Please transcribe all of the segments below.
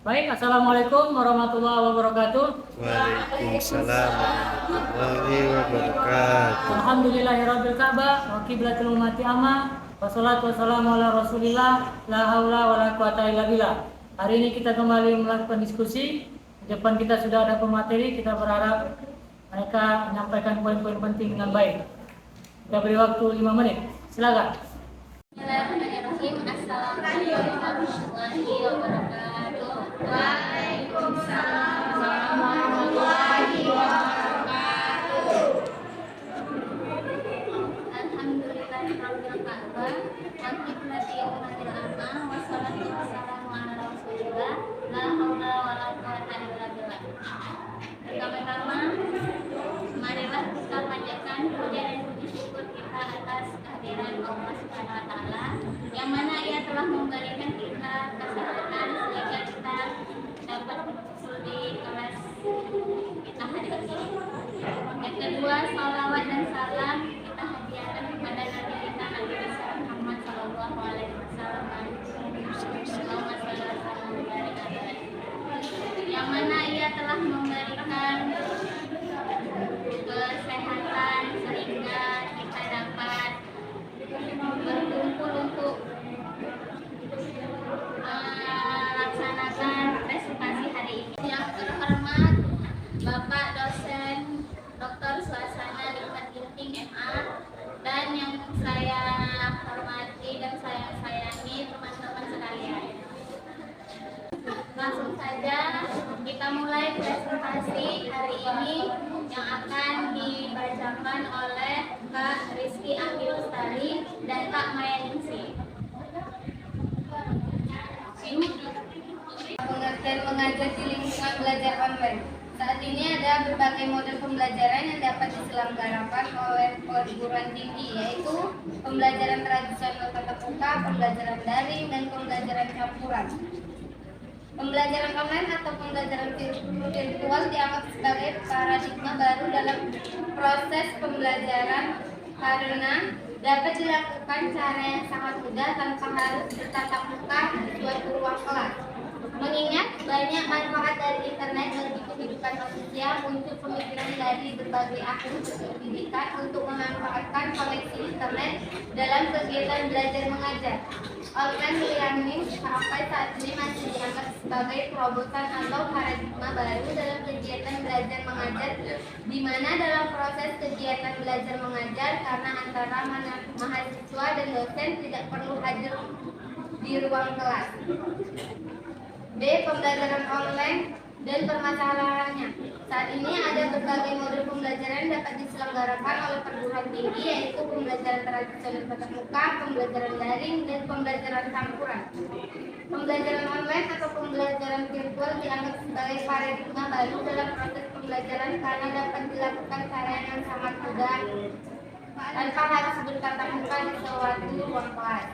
Baik, Assalamualaikum warahmatullahi wabarakatuh. Waalaikumsalam warahmatullahi wabarakatuh. Alhamdulillahirabbil ka'bah wa qiblatul ummati amma. Wassalatu wassalamu ala Rasulillah, la haula wala quwata illa billah. Hari ini kita kembali melakukan diskusi. Di depan kita sudah ada pemateri, kita berharap mereka menyampaikan poin-poin penting dengan baik. Kita beri waktu 5 menit. Silakan. Bismillahirrahmanirrahim. Assalamualaikum warahmatullahi wabarakatuh. Waalaikumsalam warahmatullahi wabarakatuh. Alhamdulillahirabbil ka'bah wa qiblatil umatil amma wassalatu wassalamu ala Rasulillah la haula wala quwata illa billah. Pertama-tama, marilah kita panjatkan puja dan puji syukur kita atas kehadiran Allah Subhanahu wa taala yang mana Ia telah memberikan kita kesehatan sehingga kita dapat berkumpul di kelas kita hari ini. Yang kedua, salawat dan salam kita hadiahkan kepada Nabi kita Nabi besar Muhammad sallallahu alaihi wasallam. Allahumma shalli wa sallim wa barik alaihi. Yang mana Ia telah memberikan kesehatan sehingga kita dapat berkumpul untuk melaksanakan presentasi hari ini. Yang terhormat Bapak dosen Dr. Suasana Nikmat Ginting MA dan yang saya hormati dan saya sayangi teman-teman sekalian. Langsung saja kita mulai presentasi hari ini yang akan dibacakan oleh Kak Rizky Anggi Lestari dan Kak Maya Ningsi. Pengertian mengajar di lingkungan belajar online. Saat ini ada berbagai model pembelajaran yang dapat diselenggarakan oleh perguruan tinggi, yaitu pembelajaran tradisional tatap muka, pembelajaran daring, dan pembelajaran campuran. Pembelajaran online atau pembelajaran virtual dianggap sebagai paradigma baru dalam proses pembelajaran karena dapat dilakukan cara yang sangat mudah tanpa harus bertatap muka di suatu ruang kelas. Mengingat banyak manfaat dari internet bagi kehidupan manusia, muncul pemikiran dari berbagai akun pendidikan untuk memanfaatkan koneksi internet dalam kegiatan belajar mengajar. Online learning sampai saat ini masih dianggap sebagai terobosan atau paradigma baru dalam kegiatan belajar mengajar, di mana dalam proses kegiatan belajar mengajar karena antara mahasiswa dan dosen tidak perlu hadir di ruang kelas. B. Pembelajaran online dan permasalahannya. Saat ini ada berbagai model pembelajaran yang dapat diselenggarakan oleh perguruan tinggi, yaitu pembelajaran tradisional tatap muka, pembelajaran daring, dan pembelajaran campuran. Pembelajaran online atau pembelajaran virtual dianggap sebagai paradigma baru dalam proses pembelajaran karena dapat dilakukan cara yang sangat mudah tanpa harus bertatap muka di suatu ruang kelas.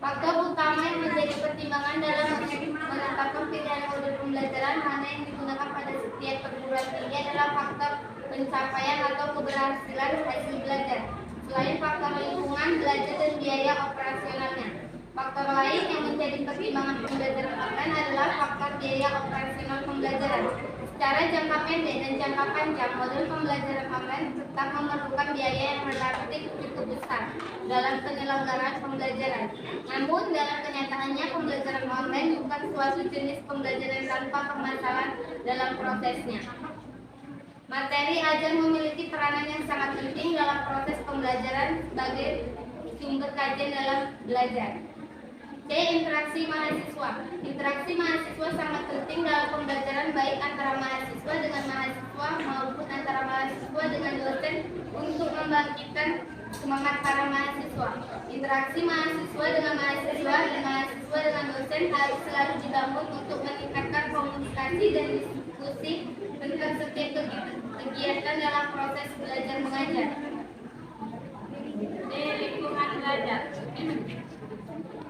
Faktor utama yang menjadi pertimbangan dalam menetapkan pilihan model pembelajaran mana yang digunakan pada setiap perguruan tinggi adalah faktor pencapaian atau keberhasilan hasil belajar. Selain faktor lingkungan belajar dan biaya operasionalnya, faktor lain yang menjadi pertimbangan pembelajaran online adalah faktor biaya operasional pembelajaran. Secara jangka pendek dan jangka panjang, model pembelajaran online tetap memerlukan biaya yang relatif cukup besar dalam penyelenggaraan pembelajaran. Namun, dalam kenyataannya, pembelajaran online bukan suatu jenis pembelajaran tanpa permasalahan dalam prosesnya. Materi ajar memiliki peranan yang sangat penting dalam proses pembelajaran sebagai sumber kajian dalam belajar. C. Interaksi mahasiswa. Interaksi mahasiswa sangat penting dalam pembelajaran baik antara mahasiswa dengan mahasiswa maupun antara mahasiswa dengan dosen untuk membangkitkan semangat para mahasiswa. Interaksi mahasiswa dengan mahasiswa dan mahasiswa dengan dosen harus selalu dibangun untuk meningkatkan komunikasi dan diskusi tentang setiap kegiatan dalam proses belajar mengajar. D. Lingkungan belajar.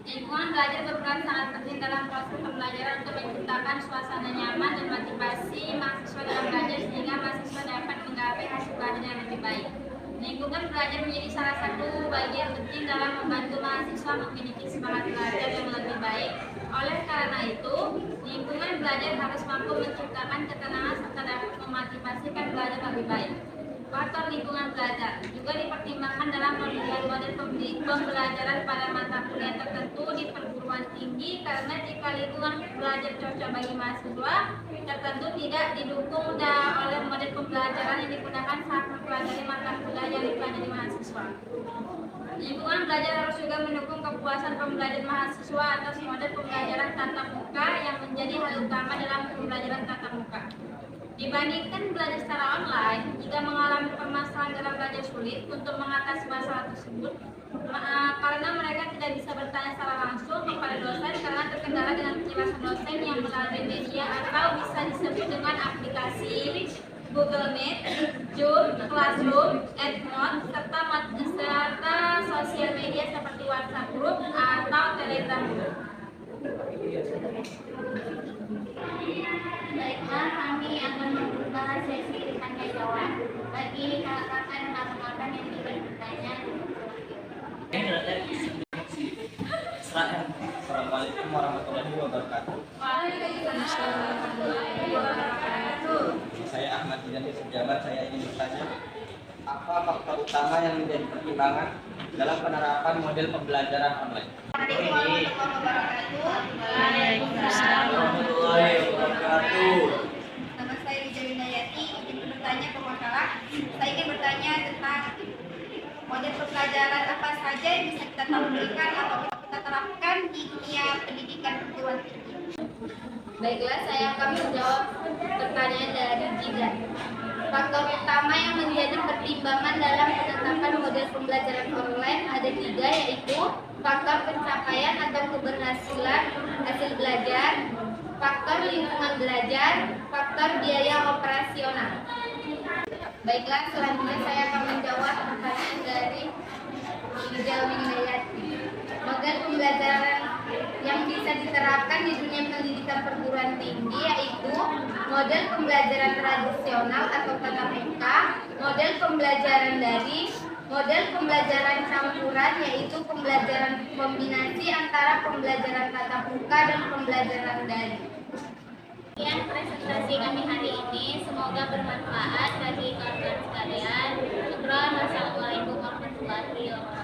Lingkungan belajar berperan sangat penting dalam proses pembelajaran untuk menciptakan suasana nyaman dan motivasi mahasiswa dalam belajar sehingga mahasiswa dapat menggapai hasil belajar yang lebih baik. Lingkungan belajar menjadi salah satu bagian penting dalam membantu mahasiswa memiliki semangat belajar yang lebih baik. Oleh karena itu, lingkungan belajar harus mampu menciptakan ketenangan serta dapat memotivasikan belajar lebih baik. Faktor lingkungan belajar juga dipertimbangkan dalam pemilihan model pembelajaran pada mata kuliah tertentu di perguruan tinggi, karena jika lingkungan belajar cocok bagi mahasiswa tertentu tidak didukung oleh model pembelajaran yang digunakan saat mempelajari mata kuliah yang dipelajari mahasiswa. Lingkungan belajar harus juga mendukung kepuasan pembelajar mahasiswa atas model pembelajaran tatap muka yang menjadi hal utama dalam pembelajaran tatap muka. Dibandingkan belajar secara online, jika mengalami permasalahan dalam belajar sulit untuk mengatasi masalah tersebut, karena mereka tidak bisa bertanya secara langsung kepada dosen karena terkendala dengan penjelasan dosen yang melalui media atau bisa disebut dengan aplikasi Google Meet, Zoom, Classroom, EndNote, serta sosial media seperti WhatsApp Group atau Telegram Group. Baiklah, kami akan membahas sesi tanya jawab. Bagi kakak dan kakak yang ingin bertanya, Assalamualaikum warahmatullahi wabarakatuh. Saya Ahmad Hidayat Sejabat. Saya ingin bertanya, apa faktor utama yang menjadi pertimbangan dalam penerapan model pembelajaran online? Warahmatullahi wabarakatuh. Nama saya Rijal Hidayati, ingin bertanya ke makalah. Saya ingin bertanya tentang model pembelajaran apa saja yang bisa kita tampilkan atau kita terapkan di dunia pendidikan perguruan tinggi. baiklah, saya akan menjawab pertanyaan dari Jidan. Faktor utama yang menjadi pertimbangan dalam penetapan model pembelajaran online ada 3, yaitu faktor pencapaian atau keberhasilan hasil belajar, faktor lingkungan belajar, faktor biaya operasional. Baiklah, selanjutnya saya akan menjawab pertanyaan dari Rijal Hidayati. Model pembelajaran yang bisa diterapkan di dunia pendidikan perguruan tinggi yaitu model pembelajaran tradisional atau tatap muka, model pembelajaran daring, model pembelajaran campuran yaitu pembelajaran kombinasi antara pembelajaran tatap muka dan pembelajaran daring. Sekian presentasi kami hari ini, semoga bermanfaat bagi kawan-kawan sekalian. Syukran, wassalamualaikum warahmatullahi wabarakatuh.